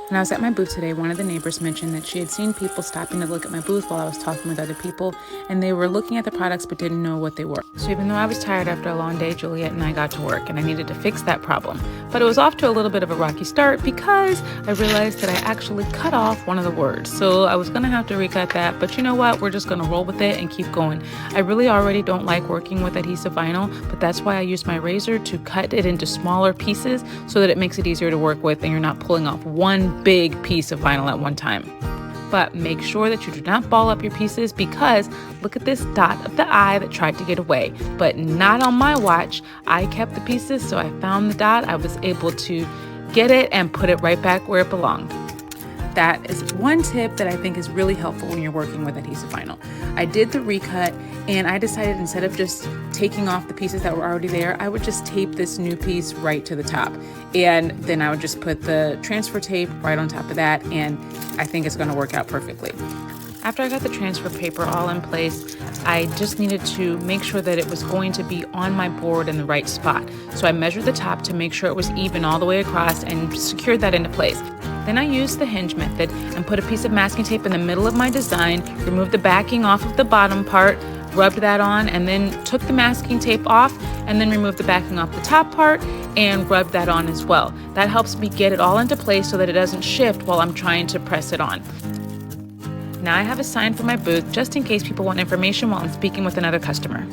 When I was at my booth today, one of the neighbors mentioned that she had seen people stopping to look at my booth while I was talking with other people, and they were looking at the products but didn't know what they were. So even though I was tired after a long day, Juliet and I got to work, and I needed to fix that problem. But it was off to a little bit of a rocky start because I realized that I actually cut off one of the words. So I was gonna have to recut that, but you know what? We're just gonna roll with it and keep going. I really already don't like working with adhesive vinyl, but that's why I use my razor to cut it into smaller pieces so that it makes it easier to work with and you're not pulling off one big piece of vinyl at one time. But make sure that you do not ball up your pieces, because look at this dot of the eye that tried to get away, but not on my watch. I kept the pieces, so I found the dot. I was able to get it and put it right back where it belonged. That is one tip that I think is really helpful when you're working with adhesive vinyl. I did the recut, and I decided instead of just taking off the pieces that were already there, I would just tape this new piece right to the top. And then I would just put the transfer tape right on top of that, and I think it's gonna work out perfectly. After I got the transfer paper all in place, I just needed to make sure that it was going to be on my board in the right spot. So I measured the top to make sure it was even all the way across and secured that into place. Then I used the hinge method and put a piece of masking tape in the middle of my design, removed the backing off of the bottom part, rubbed that on, and then took the masking tape off and then removed the backing off the top part and rubbed that on as well. That helps me get it all into place so that it doesn't shift while I'm trying to press it on. Now I have a sign for my booth just in case people want information while I'm speaking with another customer.